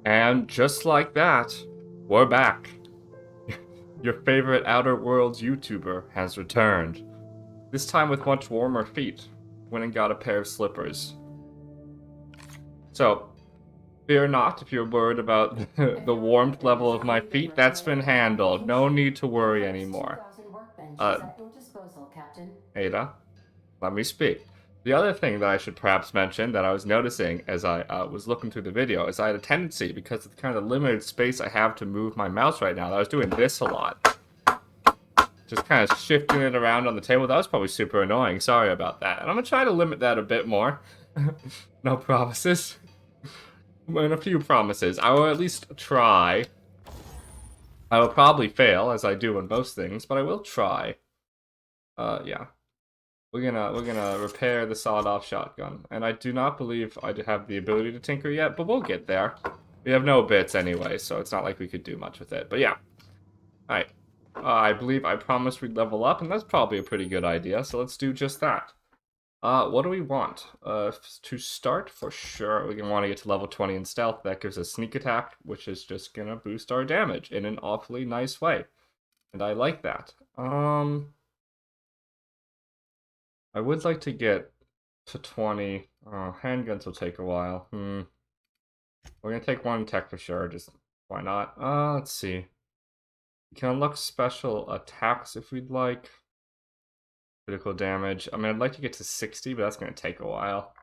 And just like that, we're back. Your favorite Outer Worlds YouTuber has returned. This time with much warmer feet. Went and got a pair of slippers. So, fear not if you're worried about the warmth level of my feet. That's been handled. No need to worry anymore. Ada, let me speak. The other thing that I should perhaps mention that I was noticing as I was looking through the video is I had a tendency, because of the kind of limited space I have to move my mouse right now, that I was doing this a lot. Just kind of shifting it around on the table. That was probably super annoying. Sorry about that. And I'm going to try to limit that a bit more. No promises. And a few promises. I will at least try. I will probably fail, as I do in most things, but I will try. Yeah. We're gonna repair the sawed-off shotgun, and I do not believe I have the ability to tinker yet, but we'll get there. We have no bits anyway, so it's not like we could do much with it. But yeah, all right. I believe I promised we'd level up, and that's probably a pretty good idea. So let's do just that. What do we want? To start, for sure, we're gonna want to get to level 20 in stealth. That gives us sneak attack, which is just gonna boost our damage in an awfully nice way, and I like that. I would like to get to 20. Handguns will take a while. We're gonna take one tech for sure, just why not? Let's see. We can unlock special attacks if we'd like. Critical damage. I mean, I'd like to get to 60, but that's gonna take a while.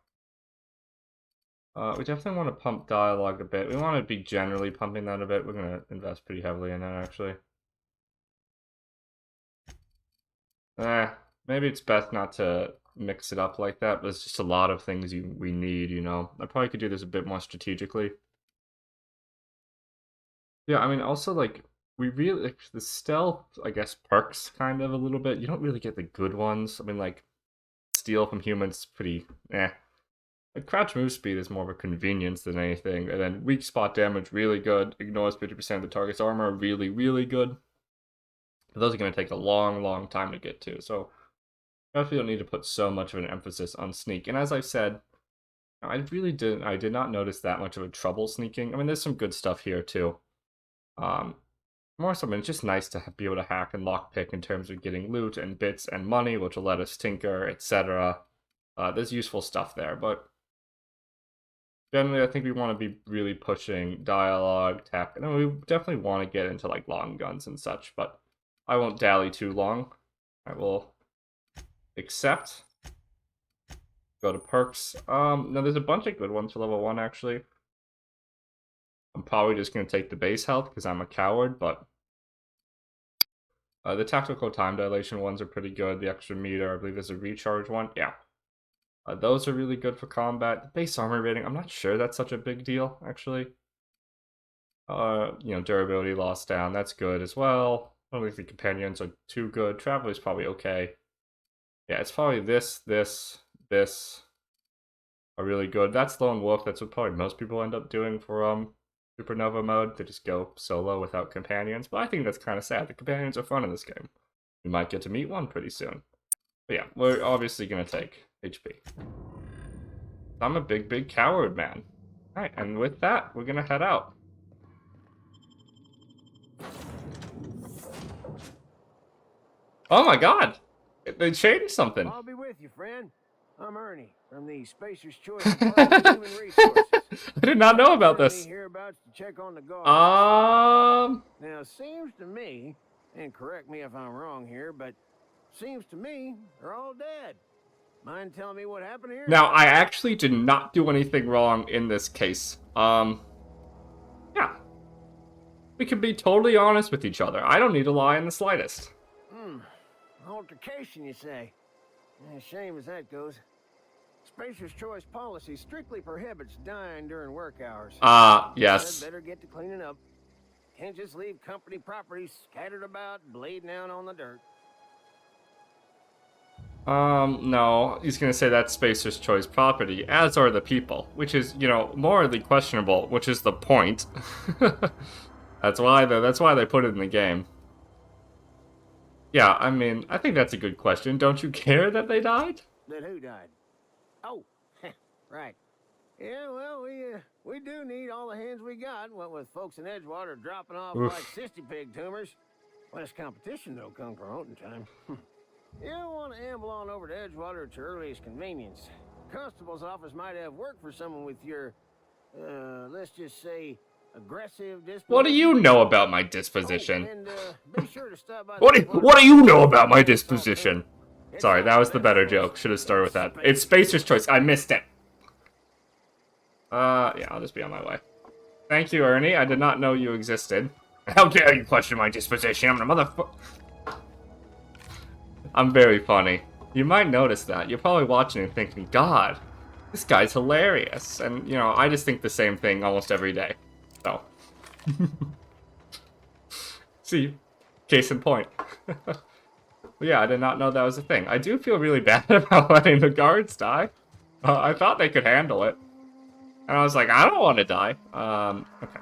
We definitely want to pump dialogue a bit. We want to be generally pumping that a bit. We're gonna invest pretty heavily in that, actually. Maybe it's best not to mix it up like that, but it's just a lot of things we need, you know. I probably could do this a bit more strategically. Yeah, I mean, also, like, we really, like, the stealth, I guess, perks kind of a little bit. You don't really get the good ones. I mean, like, steal from humans, pretty, eh. Like, crouch move speed is more of a convenience than anything. And then weak spot damage, really good. Ignores 50% of the target's armor, really, really good. But those are going to take a long, long time to get to. So, I definitely don't need to put so much of an emphasis on sneak. And as I said, I did not notice that much of a trouble sneaking. I mean, there's some good stuff here, too. More so, I mean, it's just nice to be able to hack and lockpick in terms of getting loot and bits and money, which will let us tinker, etc. There's useful stuff there, but generally, I think we want to be really pushing dialogue, tech, and we definitely want to get into like long guns and such. But I won't dally too long. I will accept. Go to perks. Now there's a bunch of good ones for level 1 actually. I'm probably just gonna take the base health because I'm a coward, but the tactical time dilation ones are pretty good. The extra meter, I believe there's a recharge one. Yeah. Those are really good for combat. The base armor rating, I'm not sure that's such a big deal, actually. You know, durability loss down, that's good as well. I don't think the companions are too good. Traveler's probably okay. Yeah, it's probably this are really good. That's Lone Wolf, that's what probably most people end up doing for Supernova mode. They just go solo without companions, but I think that's kind of sad. The companions are fun in this game. We might get to meet one pretty soon. But yeah, we're obviously gonna take HP. I'm a big, big coward, man. Alright, and with that, we're gonna head out. Oh my god! They changed something. I'll be with you, friend. I'm Ernie from the Spacer's Choice Department of Human Resources. I did not know about this. Hereabouts to check on the guards. Now, it seems to me, and correct me if I'm wrong here, but seems to me they're all dead. Mind telling me what happened here? Now, I actually did not do anything wrong in this case. Yeah. We can be totally honest with each other. I don't need to lie in the slightest. Altercation, you say? Shame as that goes. Spacer's Choice policy strictly prohibits dying during work hours. Yes. Better get to cleaning up. Can't just leave company property scattered about, bleeding out on the dirt. No. He's gonna say that's Spacer's Choice property, as are the people. Which is, you know, morally questionable, which is the point. That's why they put it in the game. Yeah, I mean, I think that's a good question. Don't you care that they died? That who died? Oh, right. Yeah, well, we do need all the hands hands we got, what with folks in Edgewater dropping off Oof. like cysty pig tumors. Less competition, though, come promoting time. You don't want to amble on over to Edgewater at your earliest convenience. Constable's office might have work for someone with your, let's just say, aggressive disposition. What do you know about my disposition? Oh, and be sure to stop by What do you know about my disposition? Sorry, that was the better joke. Should have started with that. It's Spacer's choice. I missed it. Yeah, I'll just be on my way. Thank you, Ernie. I did not know you existed. How dare you question my disposition? I'm the motherfucker. I'm very funny. You might notice that. You're probably watching and thinking, God, this guy's hilarious. And, you know, I just think the same thing almost every day. So. See, case in point. But yeah, I did not know that was a thing. I do feel really bad about letting the guards die. I thought they could handle it. And I was like, I don't want to die. Okay.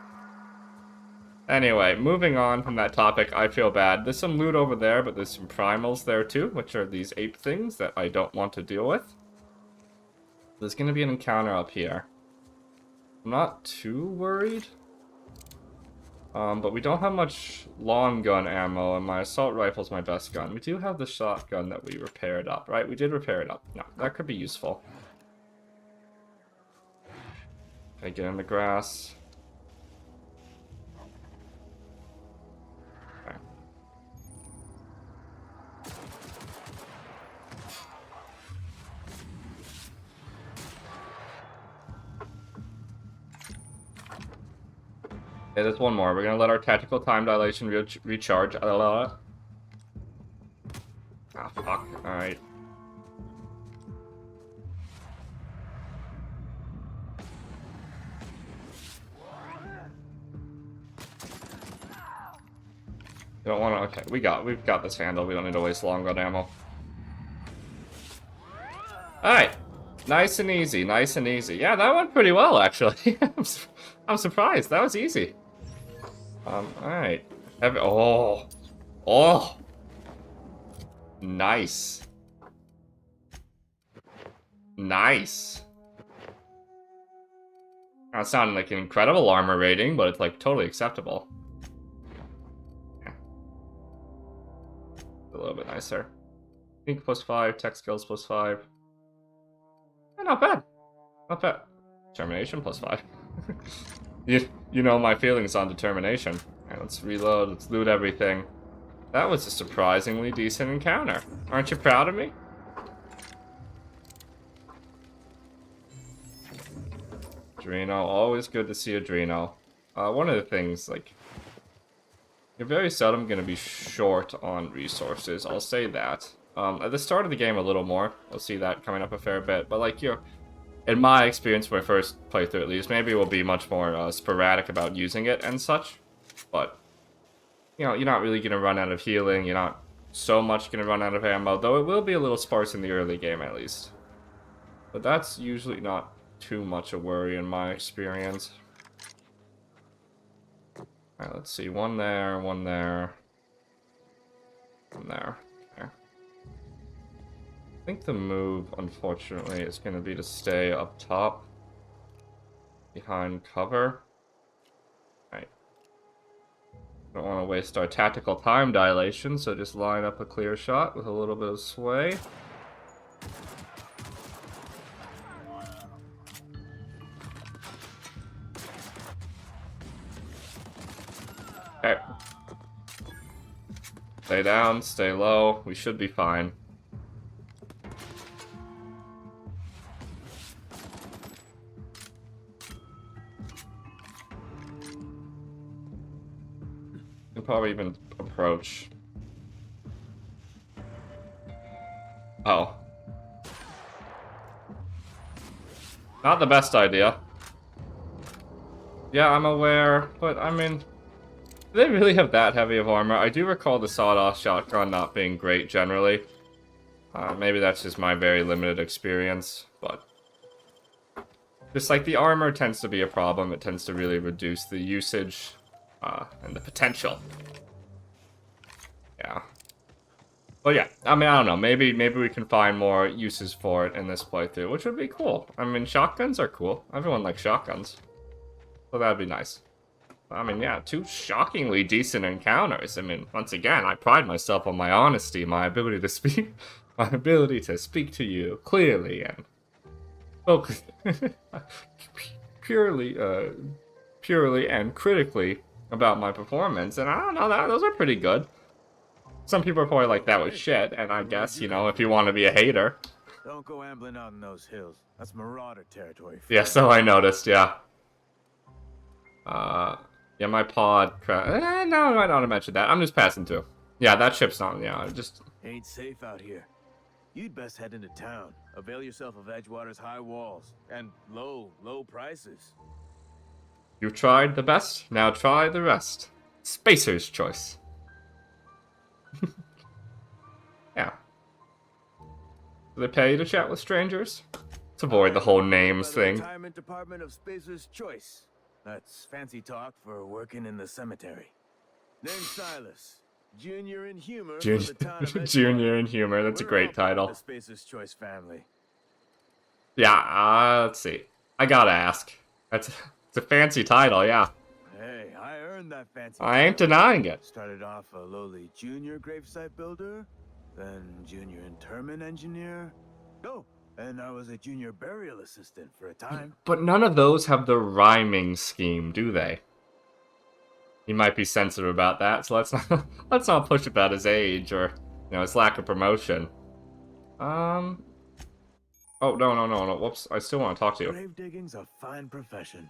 Anyway, moving on from that topic, I feel bad. There's some loot over there, but there's some primals there too, which are these ape things that I don't want to deal with. There's going to be an encounter up here. I'm not too worried. But we don't have much long gun ammo, and my assault rifle's my best gun. We do have the shotgun that we repaired up, right? We did repair it up. No, that could be useful. Okay, get in the grass. Okay. Yeah, there's one more. We're gonna let our tactical time dilation recharge. Ah, fuck. Alright. You don't want to. Okay, we've got this handled. We don't need to waste long gun ammo. Alright. Nice and easy. Nice and easy. Yeah, that went pretty well, actually. I'm surprised. That was easy. Alright. Oh. Oh. Nice. Nice. That's not like an incredible armor rating, but it's like totally acceptable. Yeah. A little bit nicer. Think +5, tech skills +5. Yeah, not bad. Not bad. Determination +5. You know my feelings on determination. Alright, let's reload, let's loot everything. That was a surprisingly decent encounter. Aren't you proud of me? Adreno, always good to see Adreno. One of the things, like, you're very seldom going to be short on resources, I'll say that. At the start of the game a little more, we'll see that coming up a fair bit, but like, in my experience, my first playthrough at least, maybe we'll be much more sporadic about using it and such, but, you know, you're not really going to run out of healing, you're not so much going to run out of ammo, though it will be a little sparse in the early game at least. But that's usually not too much a worry in my experience. Alright, let's see, one there, one there, one there. Okay. I think the move, unfortunately, is going to be to stay up top, behind cover. Alright. Don't want to waste our tactical time dilation, so just line up a clear shot with a little bit of sway. Okay. Stay down, stay low. We should be fine. We'll probably even approach. Oh. Not the best idea. Yeah, I'm aware, but I mean, do they really have that heavy of armor? I do recall the sawed-off shotgun not being great generally. Maybe that's just my very limited experience, but just like the armor tends to be a problem, it tends to really reduce the usage and the potential. Yeah. But yeah, I mean, I don't know. Maybe we can find more uses for it in this playthrough, which would be cool. I mean, shotguns are cool. Everyone likes shotguns. So that'd be nice. I mean, yeah, 2 shockingly decent encounters. I mean, once again, I pride myself on my honesty, my ability to speak, my ability to speak to you clearly and focus, purely, purely and critically about my performance. And I don't know, those are pretty good. Some people are probably like, that was shit, and I guess, you know, if you want to be a hater. Don't go ambling out in those hills. That's marauder territory. Yeah, so I noticed, yeah. Yeah, my pod no, I don't mention that. I'm just passing through. Yeah, that ship's not, yeah, just... Ain't safe out here. You'd best head into town. Avail yourself of Edgewater's high walls and low prices. You've tried the best, now try the rest. Spacer's choice. Yeah. Do they pay you to chat with strangers? To avoid the whole names thing. Retirement Department of Spacer's Choice. That's fancy talk for working in the cemetery. Name's Silas. Junior in humor. Junior in humor. That's a great title. The Spacer's Choice family. Yeah. Let's see. I gotta ask. It's a fancy title. Yeah. Hey, I earned that fancy. I ain't denying it. Started off a lowly junior gravesite builder, then junior interment engineer. No, and I was a junior burial assistant for a time. But none of those have the rhyming scheme, do they? He might be sensitive about that, so let's not push about his age or, you know, his lack of promotion. Oh, no. Whoops, I still want to talk to you. Grave digging's a fine profession.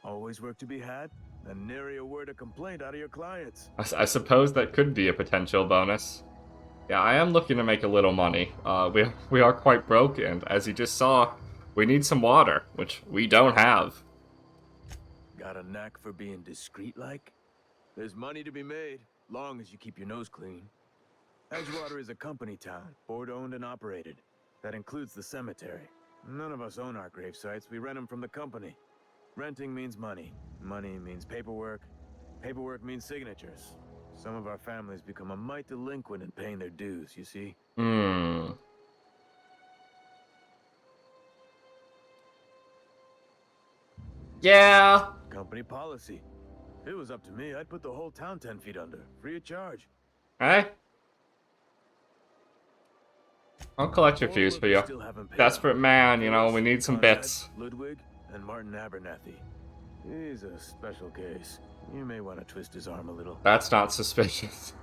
Always work to be had, and nary a word of complaint out of your clients. I suppose that could be a potential bonus. Yeah, I am looking to make a little money. We are quite broke, and as you just saw, we need some water, which we don't have. Got a knack for being discreet-like? There's money to be made, long as you keep your nose clean. Edgewater is a company town, board-owned and operated. That includes the cemetery. None of us own our grave sites, we rent them from the company. Renting means money. Money means paperwork. Paperwork means signatures. Some of our families become a mite delinquent in paying their dues, you see? Yeah. Company policy. If it was up to me, I'd put the whole town 10 feet under, free of charge. Hey? I'll collect your fuse for you. Desperate man, you know, we need some bits. Ludwig and Martin Abernathy. He's a special case. You may want to twist his arm a little. That's not suspicious.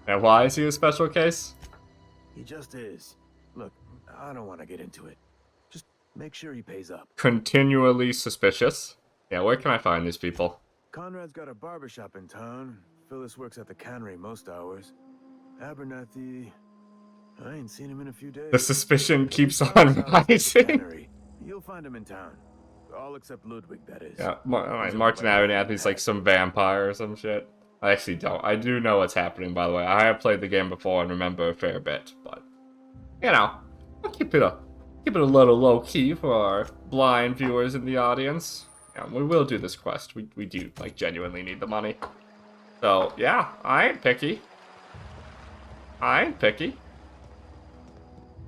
And why is he a special case? He just is. Look, I don't want to get into it. Just make sure he pays up. Continually suspicious. Yeah, where can I find these people? Conrad's got a barbershop in town. Phyllis works at the cannery most hours. Abernathy... I ain't seen him in a few days. The suspicion keeps on rising. You'll find him in town. All except Ludwig, that is. Yeah, Martin Abernathy's like some vampire or some shit. I actually don't. I do know what's happening, by the way. I have played the game before and remember a fair bit, but you know, I'll keep it a little low key for our blind viewers in the audience. Yeah, we will do this quest. We do like genuinely need the money. So yeah, I ain't picky.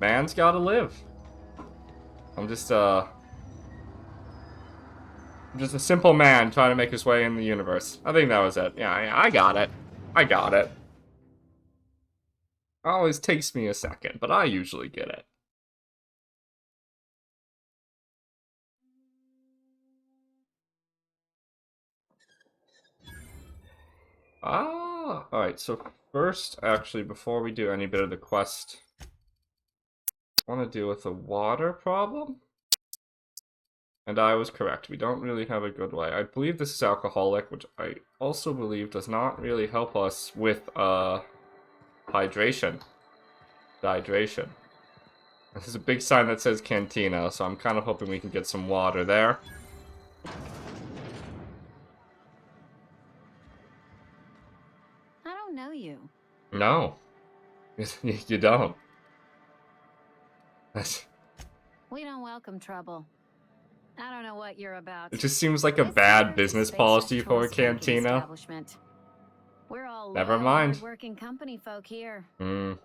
Man's gotta live. I'm just a simple man trying to make his way in the universe. I think that was it. Yeah, I got it. Always takes me a second, but I usually get it. Alright, so first, actually, before we do any bit of the quest, I want to deal with the water problem. And I was correct. We don't really have a good way. I believe this is alcoholic, which I also believe does not really help us with hydration. Dehydration. There's a big sign that says cantina, so I'm kind of hoping we can get some water there. I don't know you. No. You don't. We don't welcome trouble. I don't know what you're about. It just seems like a bad business policy for a cantina. We're all never mind. Working company folk here. Am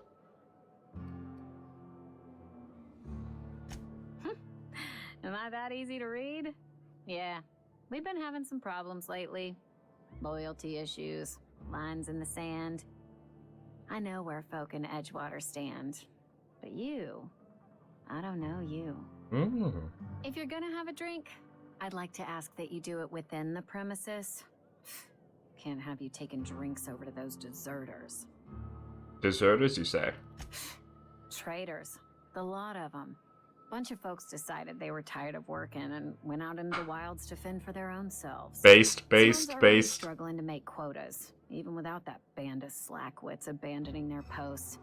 I that easy to read? Yeah. We've been having some problems lately. Loyalty issues, lines in the sand. I know where folk in Edgewater stand. But you, I don't know you. If you're gonna have a drink, I'd like to ask that you do it within the premises. Can't have you taking drinks over to those deserters. Deserters, you say? Traitors. The lot of them. Bunch of folks decided they were tired of working and went out into the wilds to fend for their own selves. Someone's already struggling to make quotas, even without that band of slackwits abandoning their posts.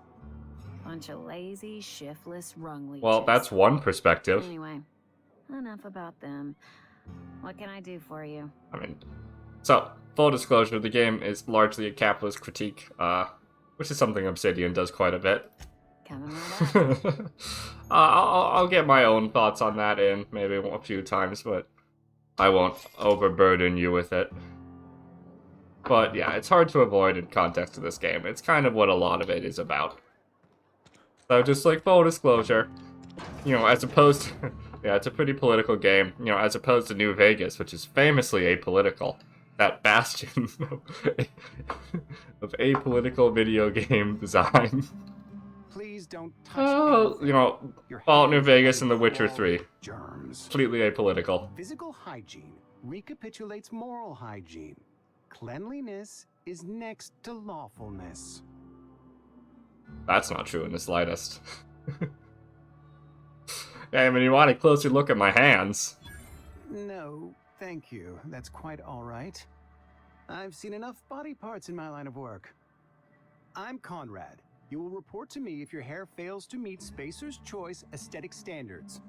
Bunch of lazy, shiftless rung leeches. Well, that's one perspective. Anyway, enough about them. What can I do for you? I mean, so, full disclosure, the game is largely a capitalist critique, which is something Obsidian does quite a bit. Coming right up. I'll get my own thoughts on that in maybe a few times, but I won't overburden you with it. But yeah, it's hard to avoid in context of this game. It's kind of what a lot of it is about. So just like full disclosure, you know, as opposed to, yeah, it's a pretty political game, you know, as opposed to New Vegas, which is famously apolitical. That bastion of apolitical video game design. Please don't touch You know, Fallout New Vegas and The Witcher 3. Germs. Completely apolitical. Physical hygiene recapitulates moral hygiene. Cleanliness is next to lawfulness. That's not true in the slightest. Hey, I mean, you want a closer look at my hands. No, thank you. That's quite all right. I've seen enough body parts in my line of work. I'm Conrad. You will report to me if your hair fails to meet Spacer's Choice aesthetic standards.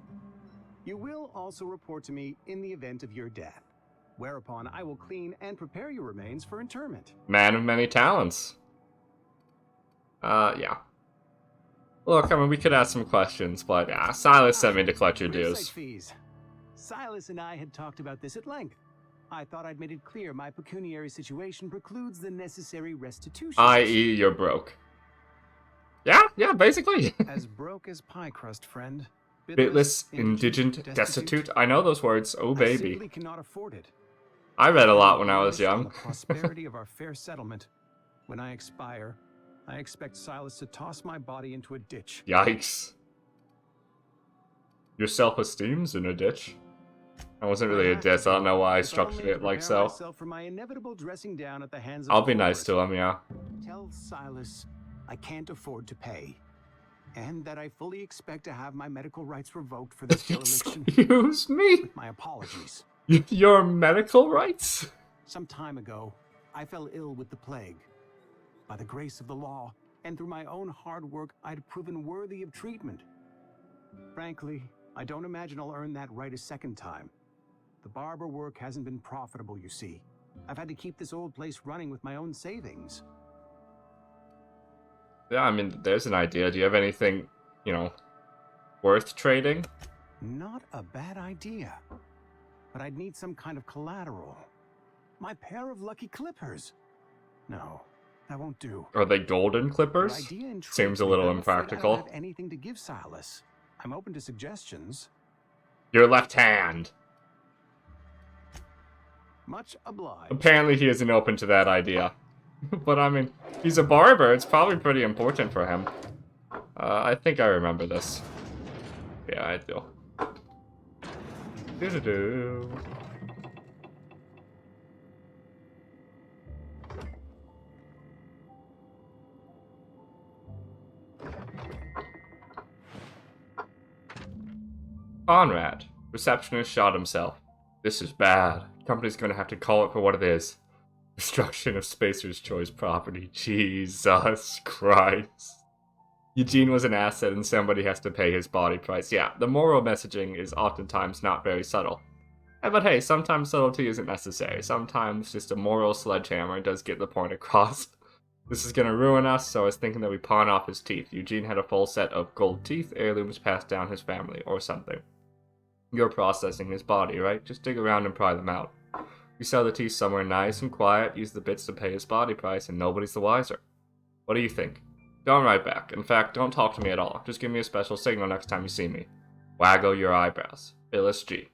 You will also report to me in the event of your death, whereupon I will clean and prepare your remains for interment. Man of many talents. Yeah. Look, I mean, we could ask some questions, but yeah, Silas sent me to collect your Real dues. estate fees. Silas and I had talked about this at length. I thought I'd made it clear my pecuniary situation precludes the necessary restitution. I.e., you're broke. Yeah, basically. As broke as pie crust, friend. Bitless, indigent, destitute. I know those words. Oh, I baby. simply cannot afford it. I read a lot when I was On young. the prosperity of our fair settlement. When I expire, I expect Silas to toss my body into a ditch. Yikes. Your self-esteem's in a ditch. That wasn't really a diss. I don't know why I structured it like so. For my inevitable dressing down at the hands of I'll be nice to him, yeah. Tell Silas I can't afford to pay, and that I fully expect to have my medical rights revoked for this dereliction. Excuse me? My apologies. Your medical rights? Some time ago, I fell ill with the plague. By the grace of the law, and through my own hard work, I'd proven worthy of treatment. Frankly, I don't imagine I'll earn that right a second time. The barber work hasn't been profitable, you see. I've had to keep this old place running with my own savings. Yeah, I mean, there's an idea. Do you have anything, you know, worth trading? Not a bad idea. But I'd need some kind of collateral. My pair of lucky clippers. No, that won't do. Are they golden clippers? The idea intrigues Seems a me, little but I'm afraid I impractical. don't have anything to give Silas. I'm open to suggestions. Your left hand. Much obliged. Apparently he isn't open to that idea. But I mean, he's a barber. It's probably pretty important for him. I think I remember this. Yeah, I do. Do-do-do. Conrad. Receptionist shot himself. This is bad. Company's gonna have to call it for what it is. Destruction of Spacer's Choice property. Jesus Christ. Eugene was an asset and somebody has to pay his body price. Yeah, the moral messaging is oftentimes not very subtle. But hey, sometimes subtlety isn't necessary. Sometimes just a moral sledgehammer does get the point across. This is gonna ruin us, so I was thinking that we pawn off his teeth. Eugene had a full set of gold teeth, heirlooms passed down his family, or something. You're processing his body, right? Just dig around and pry them out. You sell the teeth somewhere nice and quiet, use the bits to pay his body price, and nobody's the wiser. What do you think? Don't write back. In fact, don't talk to me at all. Just give me a special signal next time you see me. Waggle your eyebrows. Phyllis G.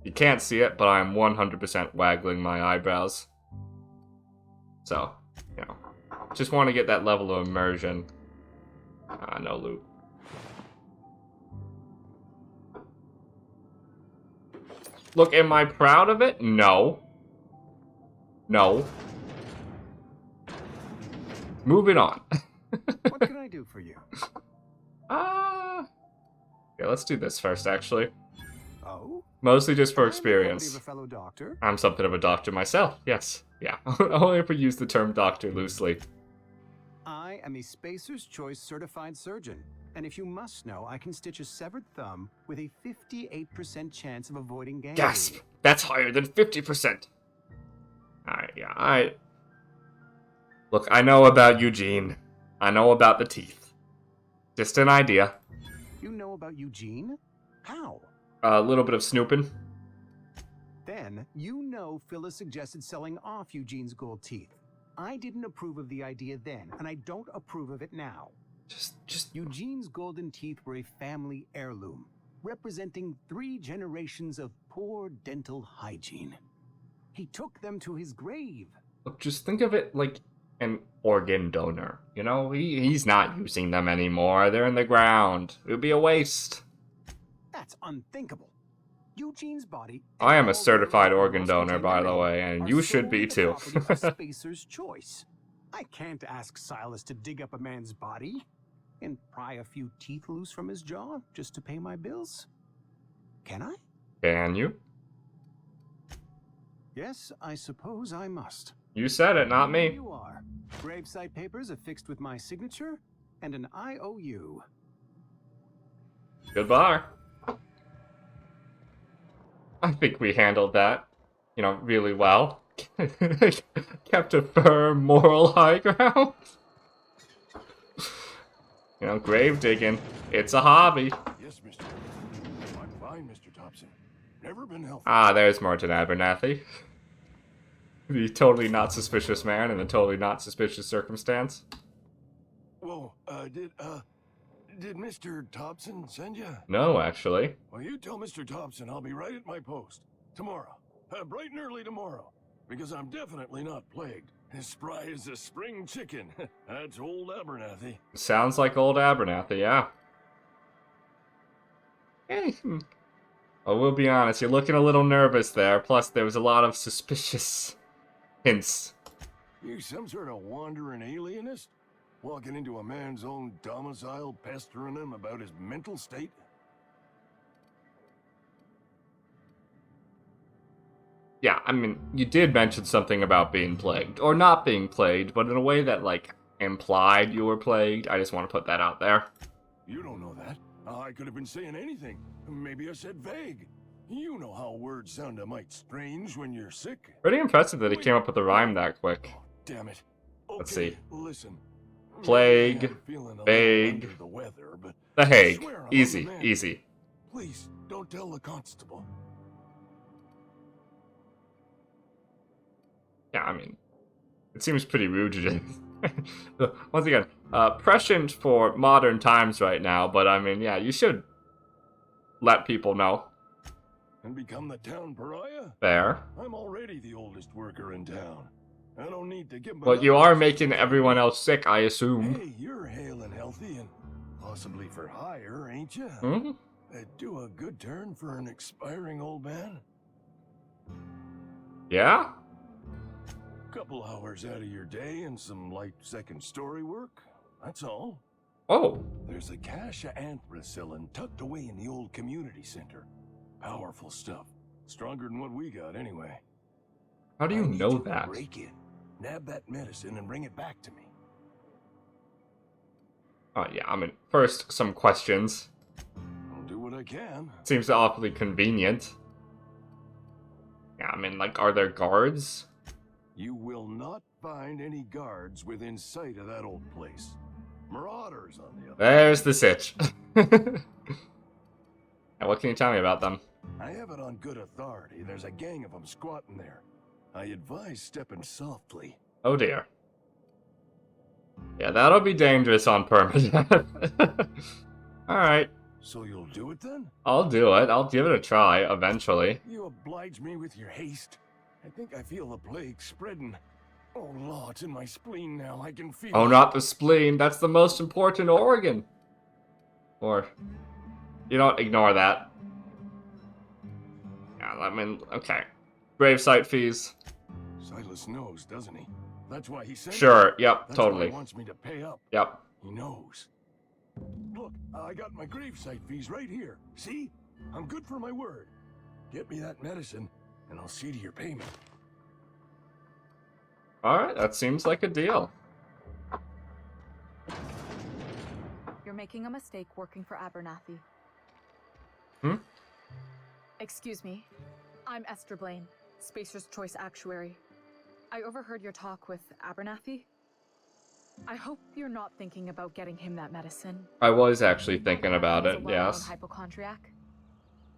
You can't see it, but I'm 100% waggling my eyebrows. So, you know, just want to get that level of immersion. No loot. Look, am I proud of it? No. No. Moving on. What can I do for you? Yeah, let's do this first, actually. Oh? Mostly just for I'm the property of experience. a fellow doctor. I'm something of a doctor myself, yes. Yeah, only if we use the term doctor loosely. I am a Spacer's Choice certified surgeon. And if you must know, I can stitch a severed thumb with a 58% chance of avoiding gangrene. Gasp! That's higher than 50%! Alright, yeah, alright. Look, I know about Eugene. I know about the teeth. Just an idea. You know about Eugene? How? A little bit of snooping. Then, you know Phyllis suggested selling off Eugene's gold teeth. I didn't approve of the idea then, and I don't approve of it now. Just... Eugene's golden teeth were a family heirloom, representing 3 generations of poor dental hygiene. He took them to his grave. Look, just think of it like an organ donor. You know, he's not using them anymore. They're in the ground. It would be a waste. That's unthinkable. Eugene's body. I am a certified organ donor, by the way, and you should be too. Spacer's Choice. I can't ask Silas to dig up a man's body and pry a few teeth loose from his jaw just to pay my bills. Can I? Can you? Yes, I suppose I must. You said it, not Here me. you are. Gravesite papers affixed with my signature and an IOU. Goodbye. I think we handled that, you know, really well. Kept a firm moral high ground. You know, grave digging. It's a hobby. Yes, Mr. I'm fine, Mr. Thompson. Never been healthy. Ah, there's Martin Abernathy. The totally not suspicious man in a totally not suspicious circumstance. Whoa, did Mr. Thompson send you? No, actually. Well, you tell Mr. Thompson I'll be right at my post. Tomorrow. Bright and early tomorrow. Because I'm definitely not plagued. As spry as a spring chicken. That's old Abernathy. Sounds like old Abernathy, yeah. I will be honest, you're looking a little nervous there. Plus, there was a lot of suspicious hints. You some sort of wandering alienist? Walking into a man's own domicile, pestering him about his mental state? Yeah, I mean, you did mention something about being plagued. Or not being plagued, but in a way that, like, implied you were plagued. I just want to put that out there. You don't know that. I could have been saying anything. Maybe I said vague. You know how words sound a mite strange when you're sick. Pretty impressive that he came up with a rhyme that quick. Oh, damn it. Okay, Let's see. Listen. Plague, Maybe I'm feeling a little vague, under the weather, but The I Hague. swear I'm Easy, the man. easy. Please, don't tell the constable. Yeah, I mean, it seems pretty rude to just... Once again, prescient for modern times right now, but I mean, yeah, you should let people know. And become the town pariah? Fair. I'm already the oldest worker in town. I don't need to give But you are making everyone else sick, I assume. Hey, you're hale and healthy and possibly for hire, ain't you? Hmm? Do a good turn for an expiring old man. Yeah? Couple hours out of your day and some light second story work. That's all. Oh. There's a cache of anthracillin tucked away in the old community center. Powerful stuff. Stronger than what we got anyway. How do you I need know you to that? break in, nab that medicine and bring it back to me. Yeah, I mean, first, some questions. I'll do what I can. Seems awfully convenient. Yeah, I mean, like, are there guards? You will not find any guards within sight of that old place. Marauders, on the other. There's the sitch. Now, what can you tell me about them? I have it on good authority. There's a gang of them squatting there. I advise stepping softly. Oh dear. Yeah, that'll be dangerous on Permadeath. Alright. So you'll do it then? I'll do it. I'll give it a try eventually. You oblige me with your haste. I think I feel the plague spreading. Oh, Law, it's in my spleen now. I can feel Oh, it. not the spleen. That's the most important organ. Or, you don't ignore that. Yeah, I mean, okay. Gravesite fees. Silas knows, doesn't he? That's why he sent me. Sure, yep, That's totally. why he wants me to pay up. Yep. He knows. Look, I got my gravesite fees right here. See? I'm good for my word. Get me that medicine, and I'll see to your payment. Alright, that seems like a deal. You're making a mistake working for Abernathy. Hmm? Excuse me. I'm Esther Blaine, Spacer's Choice Actuary. I overheard your talk with Abernathy. I hope you're not thinking about getting him that medicine. I was actually thinking about Abernathy it, is a well-known yes. hypochondriac.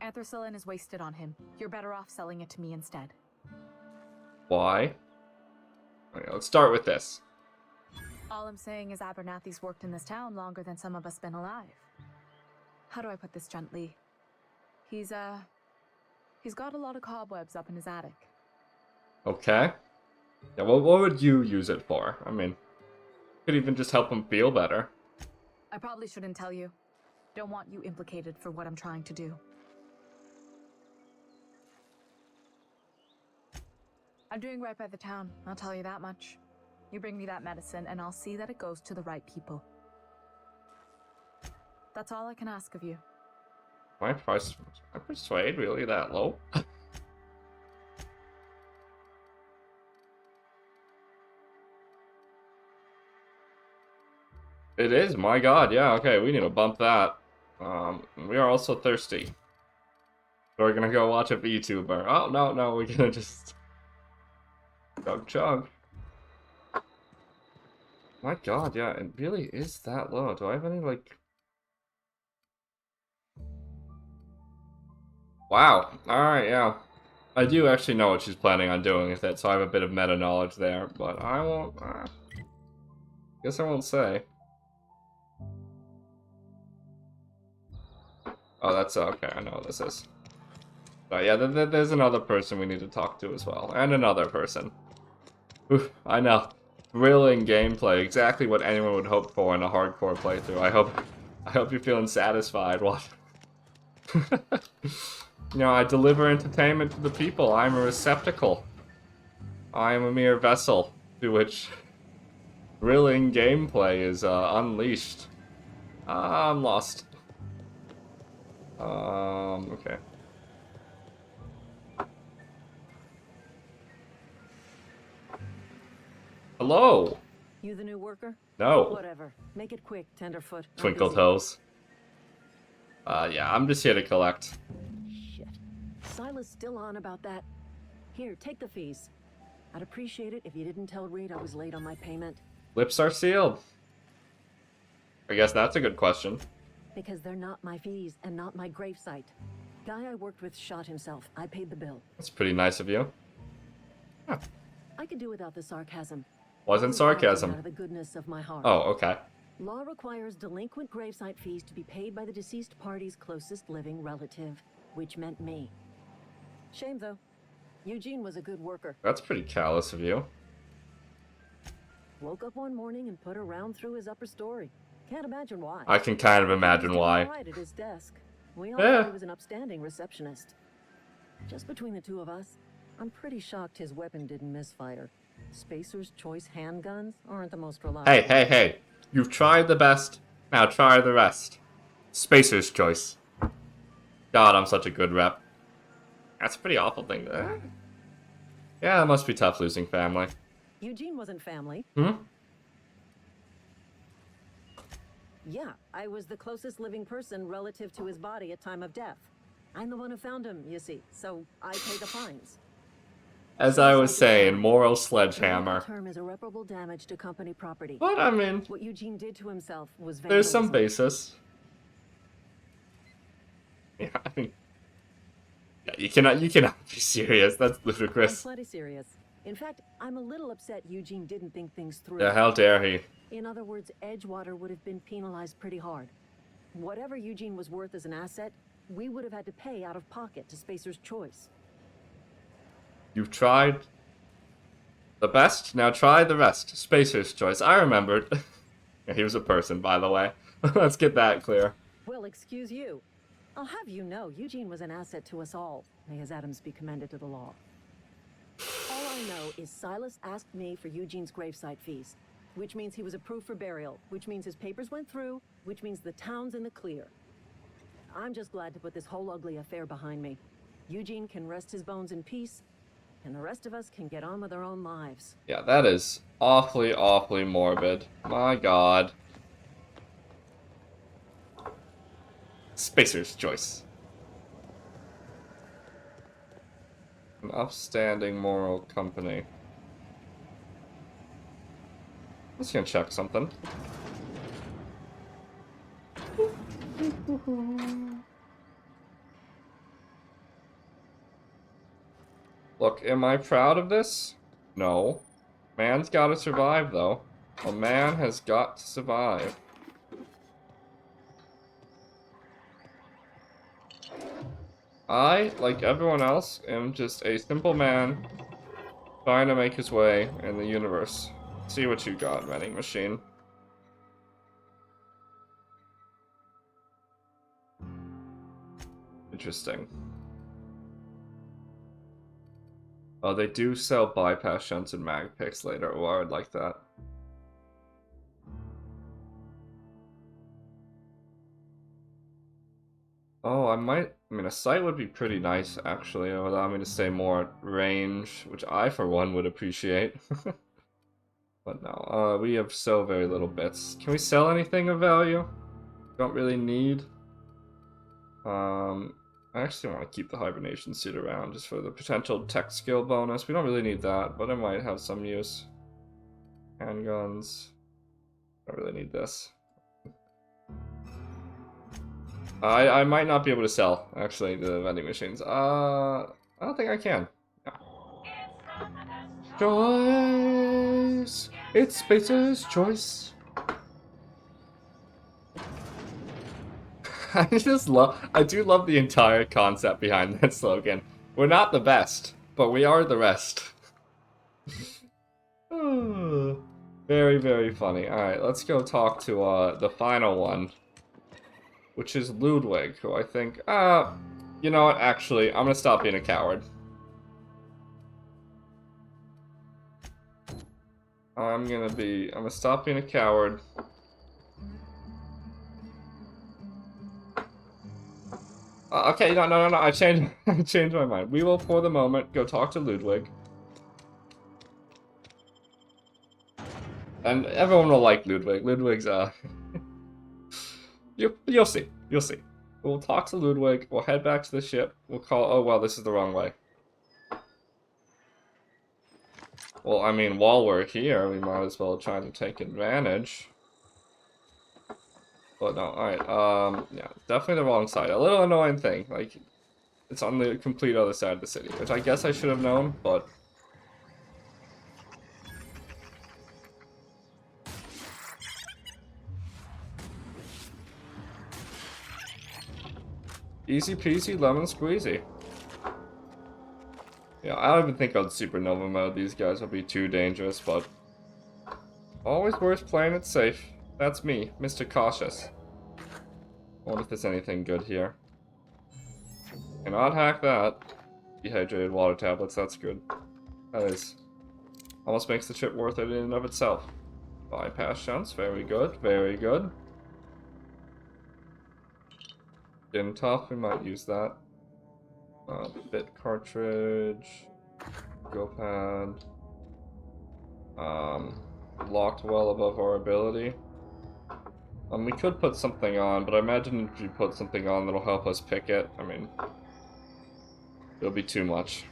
Anthracillin is wasted on him. You're better off selling it to me instead. Why? Okay, let's start with this. All I'm saying is Abernathy's worked in this town longer than some of us been alive. How do I put this gently? He's got a lot of cobwebs up in his attic. Okay. Yeah, well, what would you use it for? I mean, could even just help him feel better. I probably shouldn't tell you. Don't want you implicated for what I'm trying to do. I'm doing right by the town, I'll tell you that much. You bring me that medicine and I'll see that it goes to the right people. That's all I can ask of you. My persuade really that low? It is, my god, yeah, okay, we need to bump that. We are also thirsty. So we're gonna go watch a VTuber. Oh, no, we're gonna just... chug. My god, yeah, it really is that low. Do I have any, like... Wow, alright, yeah. I do actually know what she's planning on doing with it, so I have a bit of meta-knowledge there, but I won't... guess I won't say. Oh, that's okay, I know what this is. But yeah, there's another person we need to talk to as well, and another person. Oof, I know. Thrilling gameplay, exactly what anyone would hope for in a hardcore playthrough. I hope you're feeling satisfied. What? You know, I deliver entertainment to the people. I'm a receptacle. I am a mere vessel through which thrilling gameplay is unleashed. I'm lost. Okay. Hello. You the new worker? No. Whatever. Make it quick, Tenderfoot. I'm Twinkle busy. toes. Yeah, I'm just here to collect. Shit. Silas still on about that. Here, take the fees. I'd appreciate it if you didn't tell Reed I was late on my payment. Lips are sealed. I guess that's a good question. Because they're not my fees and not my gravesite. Guy I worked with shot himself. I paid the bill. That's pretty nice of you. Huh. I could do without the sarcasm. Wasn't I'm acting sarcasm. Out of the goodness of my heart. Oh, okay. Law requires delinquent gravesite fees to be paid by the deceased party's closest living relative, which meant me. Shame, though. Eugene was a good worker. That's pretty callous of you. Woke up one morning and put a round through his upper story. Can't imagine why. I can kind of imagine He was why. doing all right at his desk. We all Yeah. thought he was an upstanding receptionist. Just between the two of us, I'm pretty shocked his weapon didn't misfire. Spacer's Choice handguns aren't the most reliable. Hey. You've tried the best. Now try the rest. Spacer's Choice. God, I'm such a good rep. That's a pretty awful thing to... Yeah, it must be tough losing family. Eugene wasn't family. Hmm? Yeah, I was the closest living person relative to his body at time of death. I'm the one who found him, you see, so I pay the fines. As I was saying, moral The sledgehammer. term is irreparable damage to company property. But, I mean, What Eugene did to himself was there's some vandalism. basis. Yeah, I mean... Yeah, you cannot be serious. That's I'm ludicrous. plenty serious. In fact, I'm a little upset Eugene didn't think things through. Yeah, how dare he? In other words, Edgewater would have been penalized pretty hard. Whatever Eugene was worth as an asset, we would have had to pay out of pocket to Spacer's Choice. You've tried the best, now try the rest. Spacer's Choice. I remembered. Yeah, he was a person, by the way. Let's get that clear. Well, excuse you. I'll have you know, Eugene was an asset to us all. May his atoms be commended to the law. All I know is Silas asked me for Eugene's gravesite fees, which means he was approved for burial, which means his papers went through, which means the town's in the clear. I'm just glad to put this whole ugly affair behind me. Eugene can rest his bones in peace, and the rest of us can get on with our own lives. Yeah, that is awfully, awfully morbid. My god. Spacer's Choice. An upstanding moral company. I'm just gonna check something. Look, am I proud of this? No. Man's gotta survive, though. A man has got to survive. I, like everyone else, am just a simple man trying to make his way in the universe. See what you got, vending machine. Interesting. Oh, they do sell bypass shunts and mag picks later. Oh, I would like that. Oh, I mean, a sight would be pretty nice, actually. It would allow me to stay more at range, which I, for one, would appreciate. But no, we have so very little bits. Can we sell anything of value? Don't really need. I actually want to keep the hibernation suit around just for the potential tech skill bonus. We don't really need that, but it might have some use. Handguns. Don't really need this. I might not be able to sell, actually, the vending machines. I don't think I can. No. Choice! It's Spacer's Choice. I do love the entire concept behind that slogan. We're not the best, but we are the rest. Very, very funny. Alright, let's go talk to the final one, which is Ludwig, who I think, you know what, actually, I'm gonna stop being a coward. I'm gonna stop being a coward. Okay, no, I changed my mind. We will, for the moment, go talk to Ludwig. And everyone will like Ludwig. Ludwig's, You'll see. You'll see. We'll talk to Ludwig. We'll head back to the ship. We'll call... Oh, well, this is the wrong way. Well, I mean, while we're here, we might as well try to take advantage. But no, alright, yeah, definitely the wrong side. A little annoying thing, like, it's on the complete other side of the city, which I guess I should have known, but... Easy peasy, lemon squeezy. Yeah, I don't even think on Supernova mode these guys will be too dangerous, but... Always worth playing it safe. That's me, Mr. Cautious. I wonder if there's anything good here. Cannot hack that. Dehydrated water tablets, that's good. That is... Almost makes the trip worth it in and of itself. Bypass shunts, very good, very good. Skin tough, we might use that. Bit cartridge. Go pad. Locked well above our ability. We could put something on, but I imagine if you put something on that'll help us pick it, I mean, it'll be too much.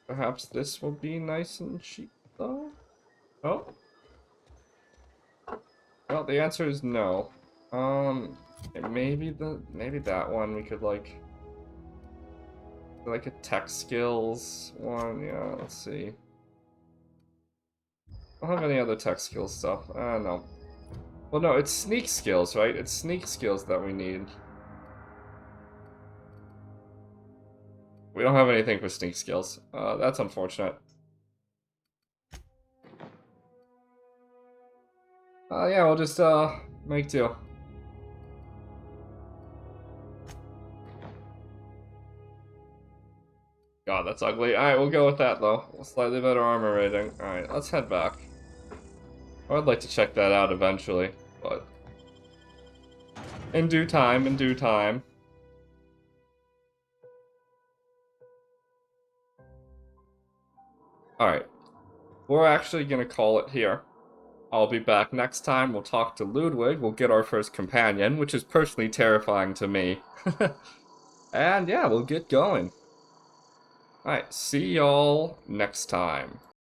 Perhaps this will be nice and cheap, though? Oh. Well, the answer is no. Maybe that one we could like a tech skills one. Yeah, let's see. I don't have any other tech skills stuff. No. Well, no, it's sneak skills, right? It's sneak skills that we need. We don't have anything for sneak skills. That's unfortunate. Yeah, we'll just, make do. God, that's ugly. Alright, we'll go with that, though. Slightly better armor rating. Alright, let's head back. I would like to check that out eventually, but... in due time, in due time. Alright. We're actually gonna call it here. I'll be back next time. We'll talk to Ludwig. We'll get our first companion, which is personally terrifying to me. And yeah, we'll get going. Alright, see y'all next time.